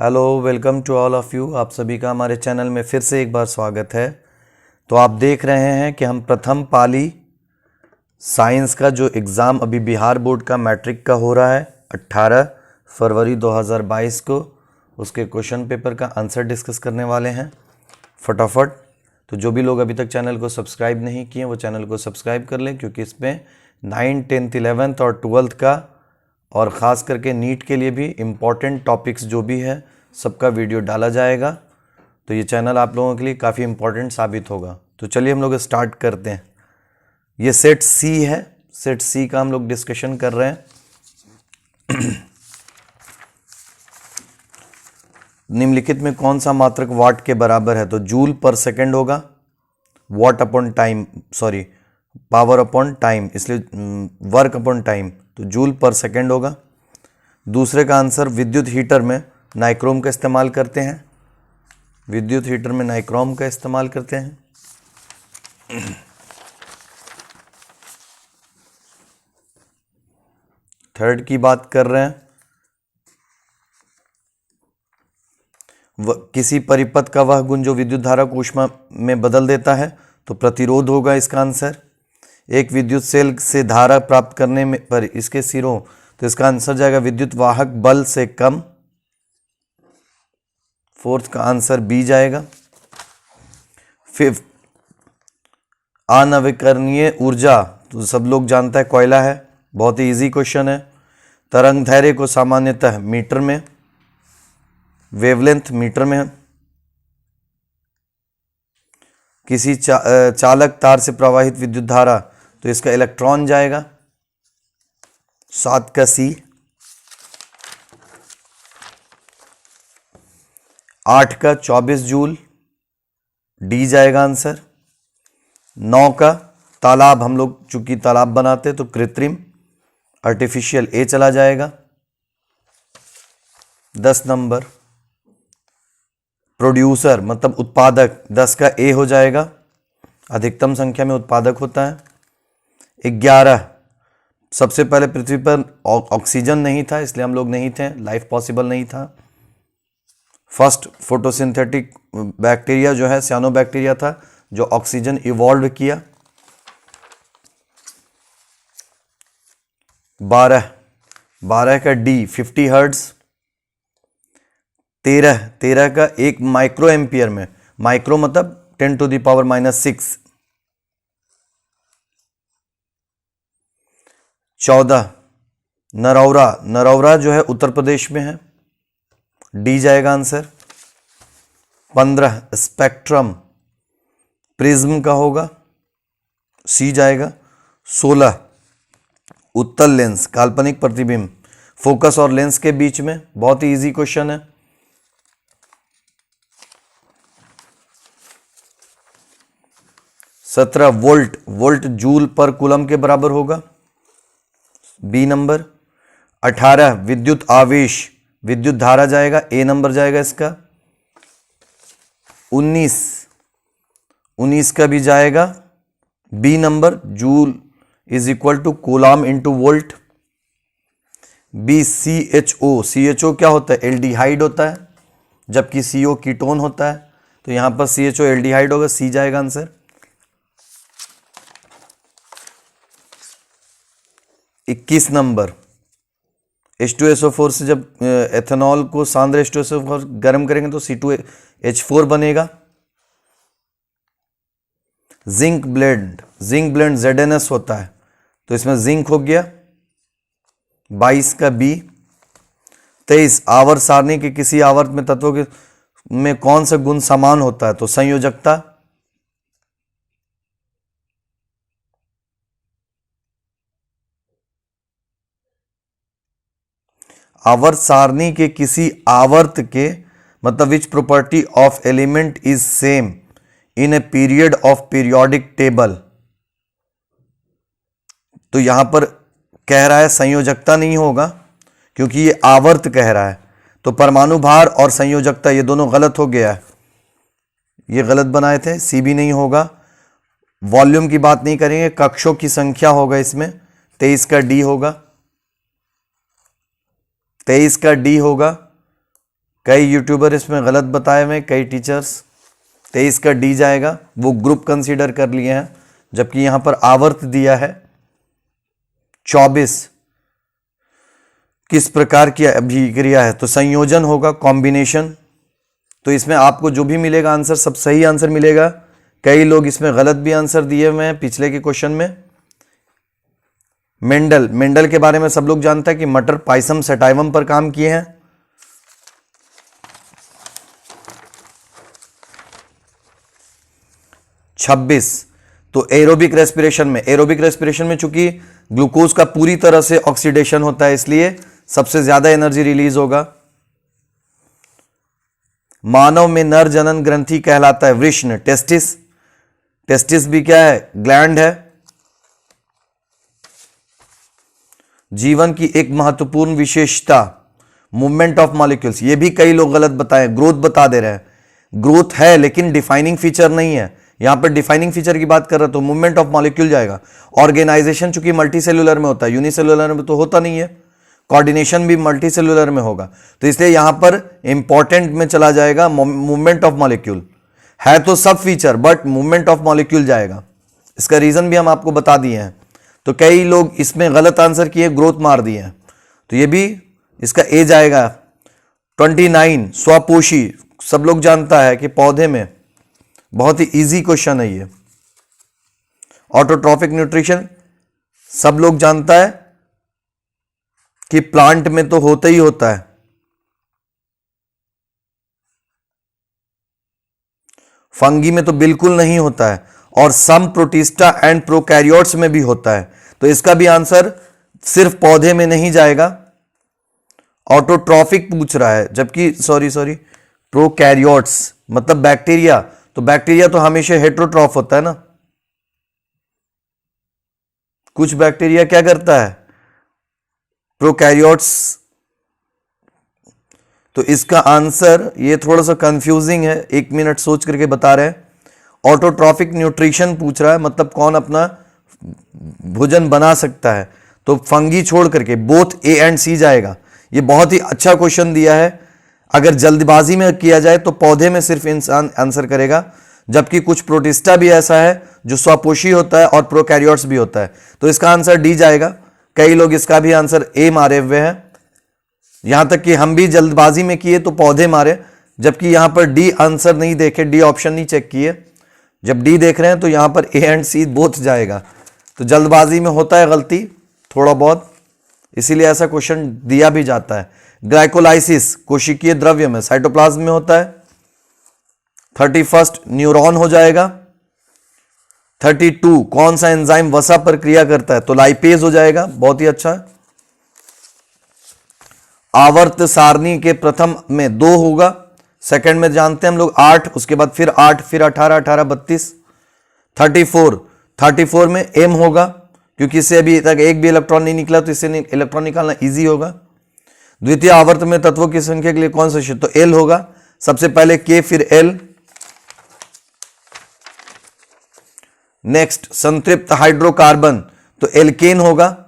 Hello, welcome to all of you. आप सभी का हमारे चैनल में फिर से एक बार स्वागत है। तो आप देख रहे हैं कि हम प्रथम पाली साइंस का जो एग्ज़ाम अभी बिहार बोर्ड का मैट्रिक का हो रहा है 18 फरवरी 2022 को, उसके क्वेश्चन पेपर का आंसर डिस्कस करने वाले हैं फटाफट। तो जो भी लोग अभी तक चैनल को सब्सक्राइब नहीं किए वो चैनल को सब्सक्राइब कर लें, क्योंकि इसमें 9th, 10th, 11th और 12th का और ख़ास करके नीट के लिए भी इम्पॉर्टेंट टॉपिक्स जो भी है सबका वीडियो डाला जाएगा। तो ये चैनल आप लोगों के लिए काफ़ी इम्पॉर्टेंट साबित होगा। तो चलिए हम लोग स्टार्ट करते हैं। ये सेट सी है, सेट सी का हम लोग डिस्कशन कर रहे हैं। निम्नलिखित में कौन सा मात्रक वाट के बराबर है? तो जूल पर सेकेंड होगा, watt upon time, sorry power upon time, इसलिए वर्क अपॉन टाइम, तो जूल पर सेकेंड होगा। दूसरे का आंसर विद्युत हीटर में नाइक्रोम का इस्तेमाल करते हैं, विद्युत हीटर में नाइक्रोम का इस्तेमाल करते हैं। थर्ड की बात कर रहे हैं, किसी परिपथ का वह गुण जो विद्युत धारा को ऊष्मा में बदल देता है, तो प्रतिरोध होगा इसका आंसर। एक विद्युत सेल से धारा प्राप्त करने में पर इसके सिरों, तो इसका आंसर जाएगा विद्युत वाहक बल से कम। फोर्थ का आंसर बी जाएगा। फिफ्थ, अनवीकरणीय ऊर्जा, तो सब लोग जानता है कोयला है, बहुत ही इजी क्वेश्चन है। तरंग धैर्य को सामान्यतः मीटर में, वेवलेंथ मीटर में। किसी चालक तार से प्रवाहित विद्युत धारा, तो इसका इलेक्ट्रॉन जाएगा, 7 का सी। 8 का 24 जूल, डी जाएगा आंसर। 9 का तालाब, हम लोग चूंकि तालाब बनाते तो कृत्रिम आर्टिफिशियल, ए चला जाएगा। 10 नंबर प्रोड्यूसर मतलब उत्पादक, 10 का ए हो जाएगा, अधिकतम संख्या में उत्पादक होता है। 11, सबसे पहले पृथ्वी पर ऑक्सीजन नहीं था, इसलिए हम लोग नहीं थे, लाइफ पॉसिबल नहीं था। फर्स्ट फोटोसिंथेटिक बैक्टीरिया जो है सियानो बैक्टीरिया था, जो ऑक्सीजन इवॉल्व किया। 12 का डी 50 हर्ट्ज। 13 का एक माइक्रो एम्पियर में, माइक्रो मतलब 10⁻⁻⁶। 14 नरौरा जो है उत्तर प्रदेश में है, डी जाएगा आंसर। 15 स्पेक्ट्रम प्रिज्म का होगा, सी जाएगा। 16 उत्तल लेंस काल्पनिक प्रतिबिंब, फोकस और लेंस के बीच में, बहुत ही इजी क्वेश्चन है। 17 वोल्ट जूल पर कूलम के बराबर होगा, बी नंबर। 18 विद्युत आवेश, विद्युत धारा जाएगा, ए नंबर जाएगा इसका। 19 का भी जाएगा, B number, joule is equal to coulomb into volt. B CHO क्या होता है? एल्डिहाइड होता है, जबकि CO कीटोन होता है, तो यहां पर CHO एल्डिहाइड होगा, सी जाएगा आंसर। 21 नंबर H2SO4 से जब एथेनॉल को सांद्र H2SO4 गर्म करेंगे तो C2H4 बनेगा। जिंक ब्लेंड ZNS होता है, तो इसमें जिंक हो गया। 22 का बी। 23 आवर्त सारणी के किसी आवर्त में तत्वों के में कौन सा गुण समान होता है? तो संयोजकता। आवर्त सारणी के किसी आवर्त के मतलब which property of element is same in a period of periodic table, तो यहां पर कह रहा है संयोजकता नहीं होगा, क्योंकि ये आवर्त कह रहा है, तो परमाणु भार और संयोजकता ये दोनों गलत हो गया है, ये गलत बनाए थे, सी भी नहीं होगा। वॉल्यूम की बात नहीं करेंगे, कक्षों की संख्या होगा इसमें, 23 का डी होगा, 23 का डी होगा। कई यूट्यूबर इसमें गलत बताए हुए, कई टीचर्स। 23 का डी जाएगा, वो ग्रुप कंसीडर कर लिए हैं, जबकि यहां पर आवर्त दिया है। 24 किस प्रकार की अभिक्रिया है, तो संयोजन होगा, कॉम्बिनेशन। तो इसमें आपको जो भी मिलेगा आंसर, सब सही आंसर मिलेगा। कई लोग इसमें गलत भी आंसर दिए हुए हैं पिछले के क्वेश्चन में। मेंडल के बारे में सब लोग जानते हैं कि मटर पाइसम सेटाइवम पर काम किए हैं। 26 तो एरोबिक रेस्पिरेशन में चूंकि ग्लूकोज का पूरी तरह से ऑक्सीडेशन होता है, इसलिए सबसे ज्यादा एनर्जी रिलीज होगा। मानव में नर जनन ग्रंथि कहलाता है वृषण, टेस्टिस भी क्या है, ग्लैंड है। जीवन की एक महत्वपूर्ण विशेषता मूवमेंट ऑफ मॉलिक्यूल्स, ये भी कई लोग गलत बताए, ग्रोथ बता दे रहे हैं। ग्रोथ है लेकिन डिफाइनिंग फीचर नहीं है, यहां पर डिफाइनिंग फीचर की बात कर रहा तो मूवमेंट ऑफ मॉलिक्यूल जाएगा। ऑर्गेनाइजेशन चूंकि मल्टीसेलुलर में होता है, यूनिसेलुलर में तो होता नहीं है। कोऑर्डिनेशन भी मल्टीसेलुलर में होगा, तो इसलिए यहां पर इंपॉर्टेंट में चला जाएगा मूवमेंट ऑफ मॉलिक्यूल। है तो सब feature but movement of molecule जाएगा। इसका रीजन भी हम आपको बता दिए हैं। तो कई लोग इसमें गलत आंसर किए, ग्रोथ मार दिए हैं, तो ये भी इसका ए जाएगा। 29 स्वपोषी, सब लोग जानता है कि पौधे में, बहुत ही इजी क्वेश्चन है ये। ऑटोट्रॉफिक न्यूट्रिशन सब लोग जानता है कि प्लांट में तो होता ही होता है। फंगी में तो बिल्कुल नहीं होता है, और सम प्रोटिस्टा एंड प्रोकैरियोट्स में भी होता है। तो इसका भी आंसर सिर्फ पौधे में नहीं जाएगा। ऑटोट्रॉफिक पूछ रहा है, जबकि सॉरी प्रोकैरियोट्स मतलब बैक्टीरिया, तो बैक्टीरिया तो हमेशा हेटेरोट्रॉफ होता है ना। कुछ बैक्टीरिया क्या करता है, प्रोकैरियोट्स। तो इसका आंसर ये थोड़ा सा कंफ्यूजिंग है, 1 मिनट सोच करके बता रहे हैं। ऑटोट्रॉफिक न्यूट्रिशन पूछ रहा है, मतलब कौन अपना भोजन बना सकता है, तो फंगी छोड़ करके बोथ ए एंड सी जाएगा। ये बहुत ही अच्छा क्वेश्चन दिया है। अगर जल्दबाजी में किया जाए तो पौधे में सिर्फ इंसान आंसर करेगा, जबकि कुछ प्रोटिस्टा भी ऐसा है जो स्वपोषी होता है और प्रोकैरियोट्स भी होता है, तो इसका आंसर डी जाएगा। कई लोग इसका भी आंसर ए मारे हुए हैं, यहां तक कि हम भी जल्दबाजी में किए तो पौधे मारे, जबकि यहां पर डी आंसर नहीं देखे, डी ऑप्शन नहीं चेक किए। जब डी देख रहे हैं तो यहां पर ए एंड सी बोथ जाएगा। तो जल्दबाजी में होता है गलती थोड़ा बहुत, इसीलिए ऐसा क्वेश्चन दिया भी जाता है। ग्लाइकोलाइसिस कोशिकीय द्रव्य में, साइटोप्लाज्म में होता है। 31 न्यूरॉन हो जाएगा। 32 कौन सा एंजाइम वसा पर क्रिया करता है, तो लाइपेज हो जाएगा, बहुत ही अच्छा। आवर्त सारणी के प्रथम में 2 होगा, सेकंड में जानते हैं हम लोग 8, उसके बाद फिर 8, फिर 18, 18, 32। 34 में एम होगा, क्योंकि इससे अभी तक एक भी इलेक्ट्रॉन नहीं निकला, तो इससे इलेक्ट्रॉन निकालना इजी होगा। द्वितीय आवर्त में तत्वों की संख्या के लिए कौन सा क्षेत्र, तो एल होगा, सबसे पहले के फिर एल। नेक्स्ट संतृप्त हाइड्रोकार्बन, तो एल्केन होगा,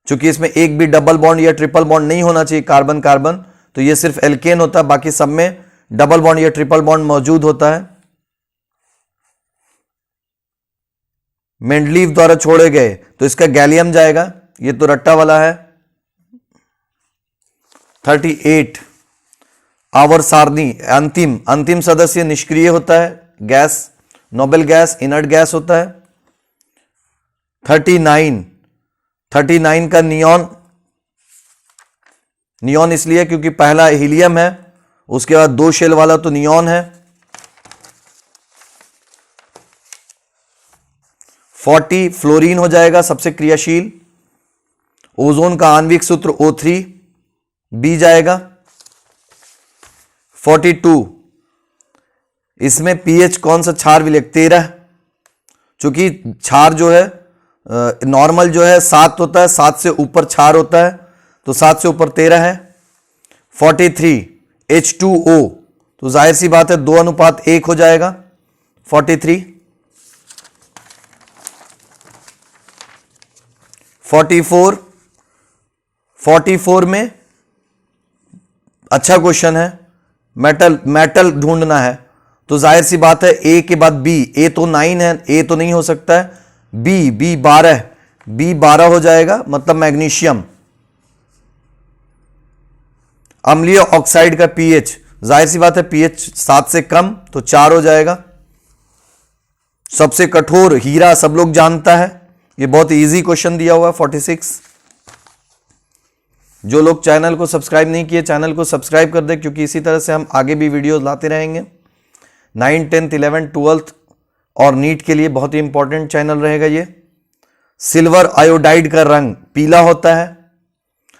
चूंकि इसमें एक भी डबल बॉन्ड या ट्रिपल बॉन्ड नहीं होना चाहिए कार्बन कार्बन, तो ये सिर्फ एल्केन होता है, बाकी सब में डबल बॉन्ड या ट्रिपल बॉन्ड मौजूद होता है। मेंडलीव द्वारा छोड़े गए, तो इसका गैलियम जाएगा, ये तो रट्टा वाला है। 38 आवर सारणी अंतिम सदस्य निष्क्रिय होता है, gas, noble gas, inert gas होता है। 39 का नियॉन इसलिए क्योंकि पहला हीलियम है, उसके बाद 2 शेल वाला तो नियॉन है। 40 फ्लोरीन हो जाएगा, सबसे क्रियाशील। ओजोन का आणविक सूत्र O3 बी जाएगा। 42 इसमें पीएच कौन सा क्षार विलेख, 13, चूंकि क्षार जो है नॉर्मल जो है 7 होता है, 7 से ऊपर क्षार होता है, तो 7 से ऊपर 13 है। 43 H2O, तो जाहिर सी बात है 2:1 हो जाएगा। 43 44 में अच्छा क्वेश्चन है। मेटल मेटल ढूंढना है तो जाहिर सी बात है ए के बाद बी, ए तो 9 है, ए तो नहीं हो सकता है, बी 12, बी 12 हो जाएगा, मतलब मैग्नीशियम। अम्लीय ऑक्साइड का पीएच, जाहिर सी बात है पीएच 7 से कम तो 4 हो जाएगा। सबसे कठोर हीरा सब लोग जानता है, ये बहुत इजी क्वेश्चन दिया हुआ है 46। जो लोग चैनल को सब्सक्राइब नहीं किए चैनल को सब्सक्राइब कर दे, क्योंकि इसी तरह से हम आगे भी वीडियोस लाते रहेंगे। 9, 10, 11, 12 और नीट के लिए बहुत ही इंपॉर्टेंट चैनल रहेगा ये। सिल्वर आयोडाइड का रंग पीला होता है।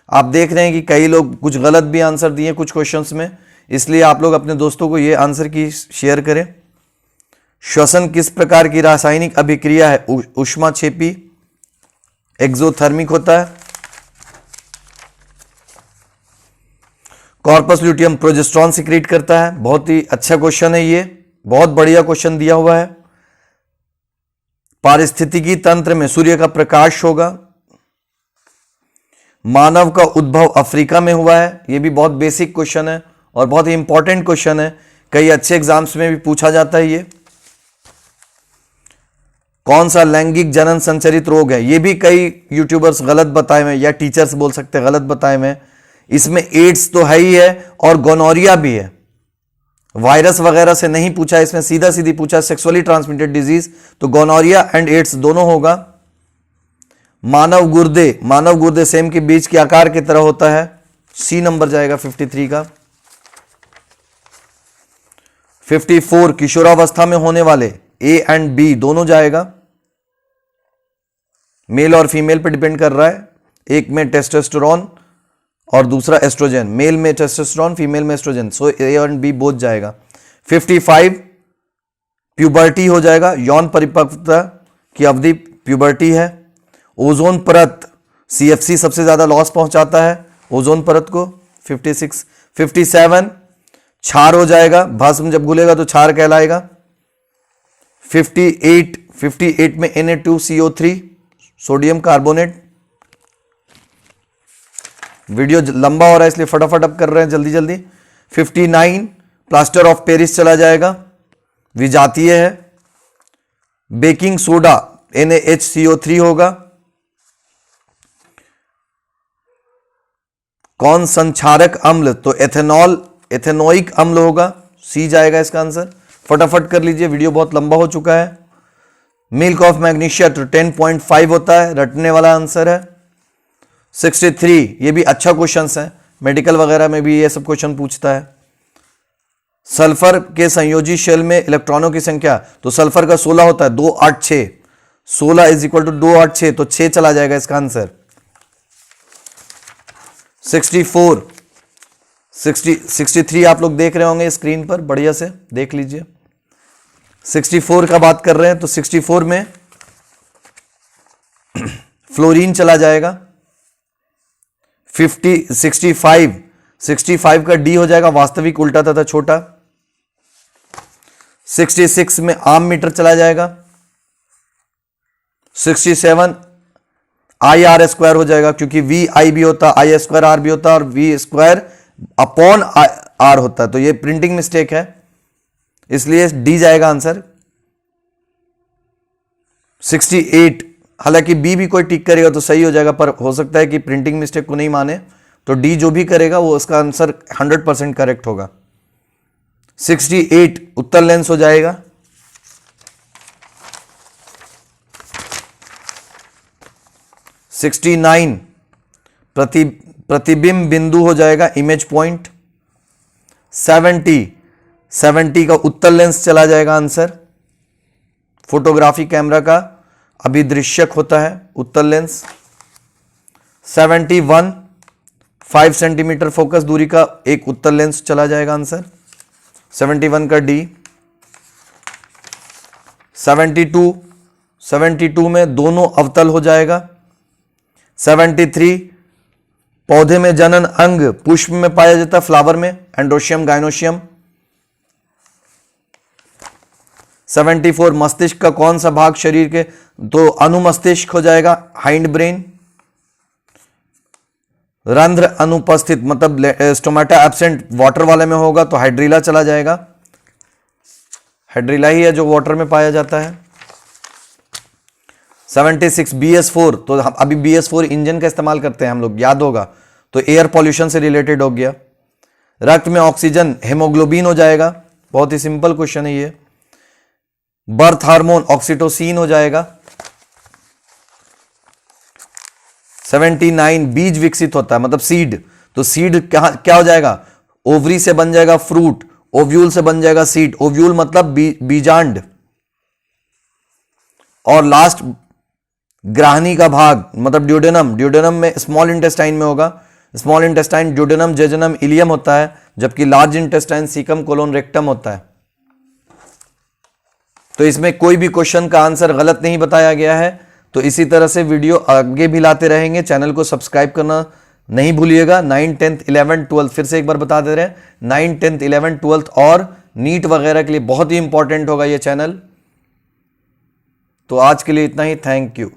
आप देख रहे हैं कि कई लोग कुछ गलत भी आंसर दिए कुछ क्वेश्चंस में, इसलिए आप लोग अपने दोस्तों को ये आंसर की शेयर करें। श्वसन किस प्रकार की रासायनिक अभिक्रिया है? ऊष्माक्षेपी एक्सोथर्मिक होता है। कॉर्पस ल्यूटियम प्रोजेस्टेरॉन सिक्रीट करता है। बहुत ही अच्छा क्वेश्चन है ये, बहुत बढ़िया क्वेश्चन दिया हुआ है। पारिस्थितिकी तंत्र में सूर्य का प्रकाश होगा। मानव का उद्भव अफ्रीका में हुआ है। यह भी बहुत बेसिक क्वेश्चन है और बहुत ही इंपॉर्टेंट क्वेश्चन है, कई अच्छे एग्जाम्स में भी पूछा जाता है ये। कौन सा लैंगिक जनन संचरित रोग है? ये भी कई यूट्यूबर्स गलत बताए हुए या टीचर्स बोल सकते हैं गलत बताए हुए। इसमें एड्स तो है ही है और गोनोरिया भी है। वायरस वगैरह से नहीं पूछा, इसमें सीधा सीधी पूछा सेक्सुअली ट्रांसमिटेड डिजीज, तो गोनोरिया एंड एड्स दोनों होगा। मानव गुर्दे सेम के बीज के आकार की तरह होता है, सी नंबर जाएगा 53 का। 54 किशोरावस्था में होने वाले, ए एंड बी दोनों जाएगा। मेल और फीमेल पे डिपेंड कर रहा है, एक में टेस्टोस्टेरोन और दूसरा एस्ट्रोजन, मेल में टेस्टोस्टेरोन फीमेल में oestrogen, so A and B both जाएगा। 55 प्यूबर्टी हो जाएगा, यौन परिपक्वता की अवधि प्यूबर्टी है। ओजोन परत, सीएफसी सबसे ज्यादा लॉस पहुंचाता है ओजोन परत को। 56 57 क्षार हो जाएगा, भस्म जब घुलेगा तो क्षार कहलाएगा। 58 में Na2CO3 सोडियम कार्बोनेट। वीडियो लंबा हो रहा है इसलिए फटाफट अब कर रहे हैं जल्दी जल्दी। 59 प्लास्टर ऑफ पेरिस चला जाएगा, विजातीय है। बेकिंग सोडा NaHCO3 होगा। कौन संक्षारक अम्ल? तो एथेनोइक अम्ल होगा, सी जाएगा इसका आंसर। फटाफट कर लीजिए, वीडियो बहुत लंबा हो चुका है। मिल्क ऑफ मैग्नीशिया तो 10.5 होता है, रटने वाला आंसर है। 63 ये भी अच्छा क्वेश्चन है, मेडिकल वगैरह में भी ये सब क्वेश्चन पूछता है। सल्फर के संयोजी शेल में इलेक्ट्रॉनों की संख्या, तो सल्फर का 16 होता है, 286, 16 इज इक्वल टू 286, तो 6 चला जाएगा इसका आंसर। 63 आप लोग देख रहे होंगे स्क्रीन पर, बढ़िया से देख लीजिए। 64 का बात कर रहे हैं तो 64 में फ्लोरीन चला जाएगा। 65 का डी हो जाएगा, वास्तविक उल्टा तथा छोटा। 66 में आम मीटर चला जाएगा। 67 IR स्क्वायर हो जाएगा, क्योंकि VI भी होता, I स्क्वायर R भी होता और V स्क्वायर अपॉन R होता है, तो ये प्रिंटिंग मिस्टेक है, इसलिए डी जाएगा आंसर। 68 हालांकि बी भी कोई टिक करेगा तो सही हो जाएगा, पर हो सकता है कि प्रिंटिंग मिस्टेक को नहीं माने, तो डी जो भी करेगा वो उसका आंसर 100% करेक्ट होगा। 68 उत्तर लेंस हो जाएगा। 69 प्रतिबिंब बिंदु हो जाएगा, इमेज पॉइंट। 70 का उत्तर लेंस चला जाएगा आंसर। फोटोग्राफी कैमरा का अभिदृश्यक होता है उत्तर लेंस। 71 5 सेंटीमीटर फोकस दूरी का एक उत्तर लेंस चला जाएगा आंसर। 71 का डी। 72 में दोनों अवतल हो जाएगा। 73 पौधे में जनन अंग पुष्प में पाया जाता है, फ्लावर में, एंड्रोशियम गाइनोशियम। 74 मस्तिष्क का कौन सा भाग शरीर के, तो अनुमस्तिष्क हो जाएगा, हाइंड ब्रेन। रंध्र अनुपस्थित मतलब स्टोमेटा एब्सेंट वाटर वाले में होगा तो हाइड्रीला चला जाएगा। हाइड्रीला ही है जो वाटर में पाया जाता है। 76 BS4, तो हम अभी BS4 इंजन का इस्तेमाल करते हैं हम लोग, याद होगा, तो एयर पॉल्यूशन से रिलेटेड हो गया। रक्त में ऑक्सीजन हेमोग्लोबिन हो जाएगा, बहुत ही सिंपल क्वेश्चन है ये। बर्थ हार्मोन ऑक्सीटोसिन हो जाएगा। 79 बीज विकसित होता है मतलब सीड, तो सीड क्या हो जाएगा, ओवरी से बन जाएगा फ्रूट, ओव्यूल से बन जाएगा सीड, ओव्यूल मतलब बीजांड। और लास्ट ग्राहनी का भाग मतलब ड्यूडेनम, ड्यूडेनम में स्मॉल इंटेस्टाइन में होगा, small intestine duodenum, jejunum, ileum होता है, जबकि large intestine caecum, colon, rectum होता है। तो इसमें कोई भी क्वेश्चन का आंसर गलत नहीं बताया गया है। तो इसी तरह से वीडियो आगे भी लाते रहेंगे, चैनल को सब्सक्राइब करना नहीं भूलिएगा। 9th 10th 11th 12th फिर से एक बार बता दे रहे हैं, 9th 10th 11th 12th और नीट वगैरह के लिए बहुत ही इंपॉर्टेंट होगा ये चैनल। तो आज के लिए इतना ही, थैंक यू।